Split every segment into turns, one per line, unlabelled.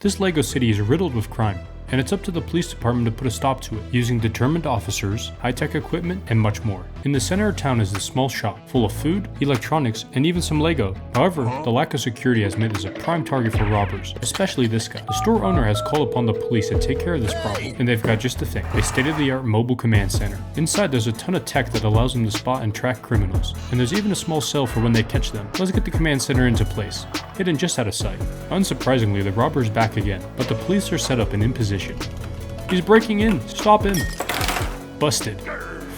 This Lego city is riddled with crime, and it's up to the police department to put a stop to it, using determined officers, high-tech equipment, and much more. In the center of town is this small shop, full of food, electronics, and even some Lego. However, the lack of security has made this a prime target for robbers, especially this guy. The store owner has called upon the police to take care of this problem, and they've got just the thing, a state-of-the-art mobile command center. Inside there's a ton of tech that allows them to spot and track criminals, and there's even a small cell for when they catch them. Let's get the command center into place, hidden just out of sight. Unsurprisingly, the robber is back again, but the police are set up and in position. He's breaking in! Stop him! Busted.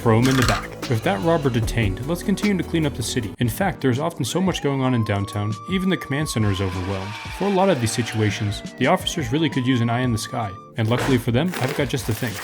Throw him in the back. With that robber detained, let's continue to clean up the city. In fact, there's often so much going on in downtown, even the command center is overwhelmed. For a lot of these situations, the officers really could use an eye in the sky, and luckily for them, I've got just the thing.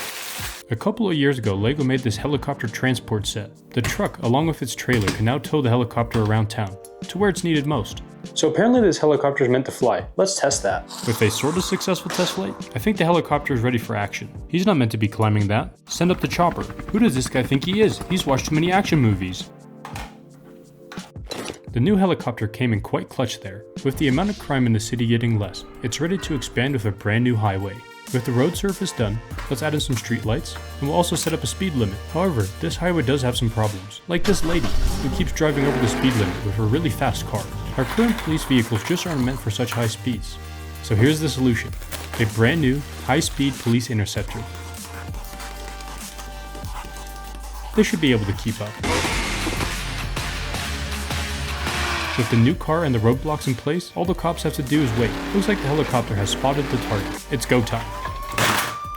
A couple of years ago, Lego made this helicopter transport set. The truck, along with its trailer, can now tow the helicopter around town, to where it's needed most. So apparently this helicopter is meant to fly. Let's test that. With a sort of successful test flight, I think the helicopter is ready for action. He's not meant to be climbing that. Send up the chopper. Who does this guy think he is? He's watched too many action movies. The new helicopter came in quite clutch there. With the amount of crime in the city getting less, it's ready to expand with a brand new highway. With the road surface done, let's add in some street lights, and we'll also set up a speed limit. However, this highway does have some problems, like this lady, who keeps driving over the speed limit with her really fast car. Our current police vehicles just aren't meant for such high speeds. So here's the solution, a brand new, high-speed police interceptor. They should be able to keep up. With the new car and the roadblocks in place, all the cops have to do is wait. Looks like the helicopter has spotted the target. It's go time.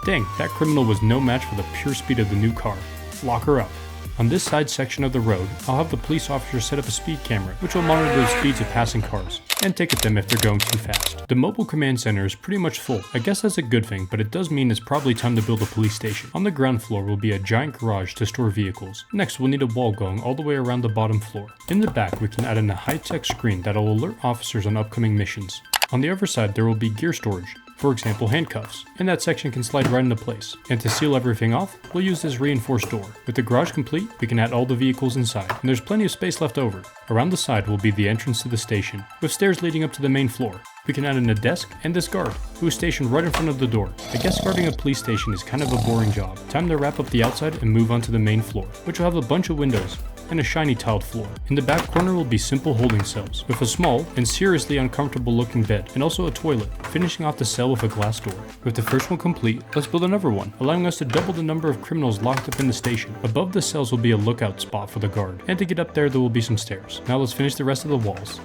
Dang, that criminal was no match for the pure speed of the new car. Lock her up. On this side section of the road, I'll have the police officers set up a speed camera, which will monitor the speeds of passing cars, and ticket them if they're going too fast. The mobile command center is pretty much full. I guess that's a good thing, but it does mean it's probably time to build a police station. On the ground floor will be a giant garage to store vehicles. Next, we'll need a wall going all the way around the bottom floor. In the back, we can add in a high-tech screen that'll alert officers on upcoming missions. On the other side, there will be gear storage. For example, handcuffs, and that section can slide right into place. And to seal everything off, we'll use this reinforced door. With the garage complete, we can add all the vehicles inside, and there's plenty of space left over. Around the side will be the entrance to the station, with stairs leading up to the main floor. We can add in a desk and this guard, who is stationed right in front of the door. I guess guarding a police station is kind of a boring job. Time to wrap up the outside and move on to the main floor, which will have a bunch of windows and a shiny tiled floor. In the back corner will be simple holding cells, with a small and seriously uncomfortable looking bed, and also a toilet, finishing off the cell with a glass door. With the first one complete, let's build another one, allowing us to double the number of criminals locked up in the station. Above the cells will be a lookout spot for the guard, and to get up there will be some stairs. Now let's finish the rest of the walls.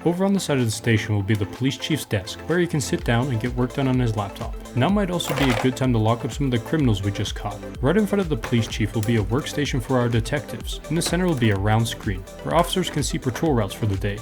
Over on the side of the station will be the police chief's desk, where he can sit down and get work done on his laptop. Now might also be a good time to lock up some of the criminals we just caught. Right in front of the police chief will be a workstation for our detectives. In the center will be a round screen, where officers can see patrol routes for the day.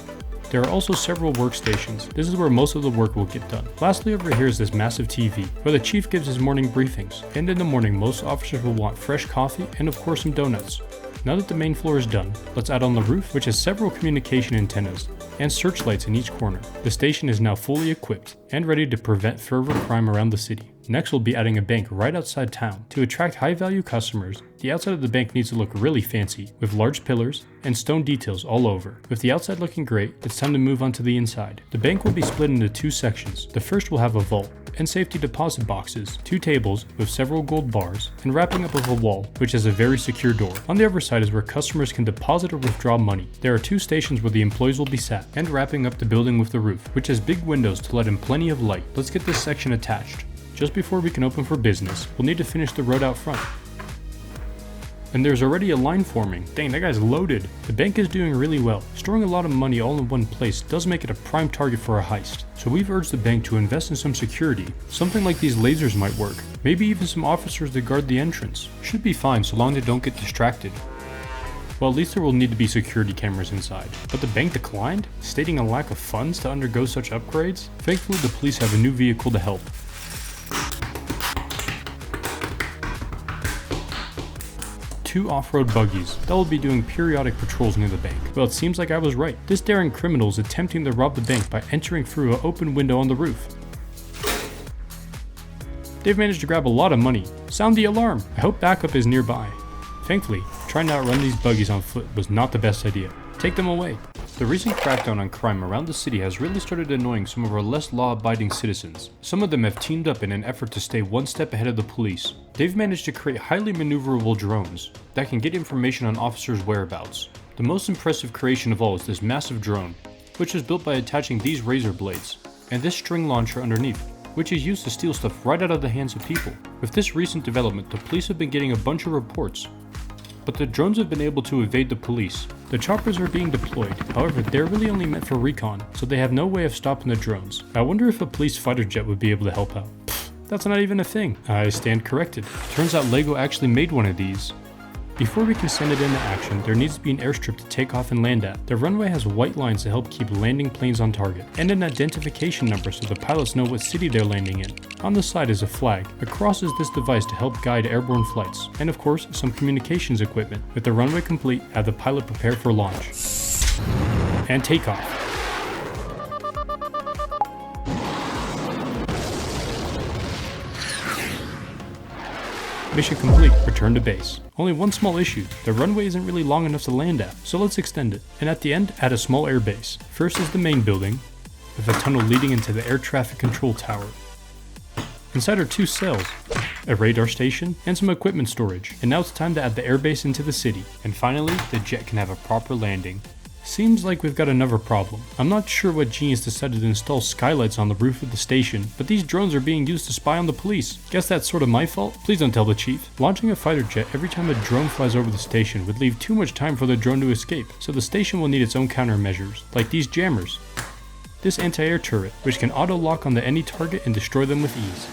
There are also several workstations. This is where most of the work will get done. Lastly, over here is this massive TV, where the chief gives his morning briefings. And in the morning, most officers will want fresh coffee and of course some donuts. Now that the main floor is done, let's add on the roof, which has several communication antennas and searchlights in each corner. The station is now fully equipped and ready to prevent further crime around the city. Next, we'll be adding a bank right outside town. To attract high-value customers, the outside of the bank needs to look really fancy, with large pillars and stone details all over. With the outside looking great, it's time to move on to the inside. The bank will be split into two sections. The first will have a vault and safety deposit boxes, 2 tables with several gold bars, and wrapping up with a wall, which has a very secure door. On the other side is where customers can deposit or withdraw money. There are 2 stations where the employees will be sat, and wrapping up the building with the roof, which has big windows to let in plenty of light. Let's get this section attached. Just before we can open for business, we'll need to finish the road out front. And there's already a line forming. Dang, that guy's loaded. The bank is doing really well. Storing a lot of money all in one place does make it a prime target for a heist. So we've urged the bank to invest in some security. Something like these lasers might work. Maybe even some officers to guard the entrance. Should be fine so long they don't get distracted. Well, at least there will need to be security cameras inside. But the bank declined, stating a lack of funds to undergo such upgrades. Thankfully, the police have a new vehicle to help. 2 off-road buggies that will be doing periodic patrols near the bank. Well, it seems like I was right. This daring criminal is attempting to rob the bank by entering through an open window on the roof. They've managed to grab a lot of money. Sound the alarm! I hope backup is nearby. Thankfully, trying to outrun these buggies on foot was not the best idea. Take them away. The recent crackdown on crime around the city has really started annoying some of our less law-abiding citizens. Some of them have teamed up in an effort to stay one step ahead of the police. They've managed to create highly maneuverable drones that can get information on officers' whereabouts. The most impressive creation of all is this massive drone, which was built by attaching these razor blades, and this string launcher underneath, which is used to steal stuff right out of the hands of people. With this recent development, the police have been getting a bunch of reports, but the drones have been able to evade the police. The choppers are being deployed, however they're really only meant for recon, so they have no way of stopping the drones. I wonder if a police fighter jet would be able to help out. Pfft, that's not even a thing. I stand corrected. Turns out LEGO actually made one of these. Before we can send it into action, there needs to be an airstrip to take off and land at. The runway has white lines to help keep landing planes on target, and an identification number so the pilots know what city they're landing in. On the side is a flag. Across is this device to help guide airborne flights, and of course, some communications equipment. With the runway complete, have the pilot prepare for launch. And takeoff. Mission complete, return to base. Only one small issue, the runway isn't really long enough to land at, so let's extend it. And at the end, add a small airbase. First is the main building, with a tunnel leading into the air traffic control tower. Inside are 2 cells, a radar station, and some equipment storage. And now it's time to add the airbase into the city. And finally, the jet can have a proper landing. Seems like we've got another problem. I'm not sure what genius decided to install skylights on the roof of the station, but these drones are being used to spy on the police. Guess that's sort of my fault? Please don't tell the chief. Launching a fighter jet every time a drone flies over the station would leave too much time for the drone to escape, so the station will need its own countermeasures, like these jammers. This anti-air turret, which can auto-lock onto any target and destroy them with ease.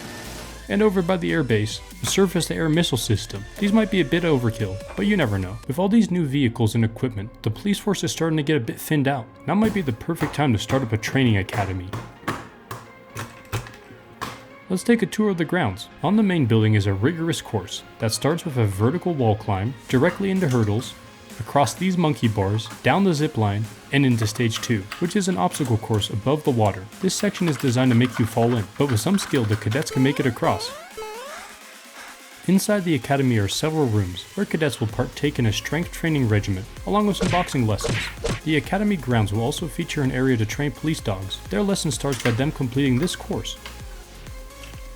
And over by the airbase, the surface-to-air missile system. These might be a bit overkill, but you never know. With all these new vehicles and equipment, the police force is starting to get a bit thinned out. Now might be the perfect time to start up a training academy. Let's take a tour of the grounds. On the main building is a rigorous course that starts with a vertical wall climb, directly into hurdles, across these monkey bars, down the zip line, and into stage 2, which is an obstacle course above the water. This section is designed to make you fall in, but with some skill the cadets can make it across. Inside the academy are several rooms, where cadets will partake in a strength training regimen, along with some boxing lessons. The academy grounds will also feature an area to train police dogs. Their lesson starts by them completing this course,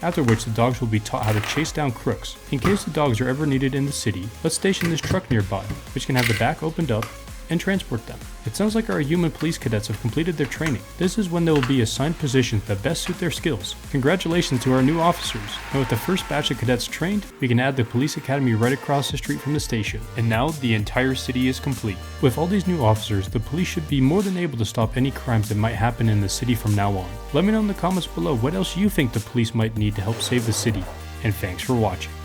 after which the dogs will be taught how to chase down crooks. In case the dogs are ever needed in the city, let's station this truck nearby, which can have the back opened up and transport them. It sounds like our human police cadets have completed their training. This is when they will be assigned positions that best suit their skills. Congratulations to our new officers. And with the first batch of cadets trained, we can add the police academy right across the street from the station. And now the entire city is complete. With all these new officers, the police should be more than able to stop any crimes that might happen in the city from now on. Let me know in the comments below what else you think the police might need to help save the city. And thanks for watching.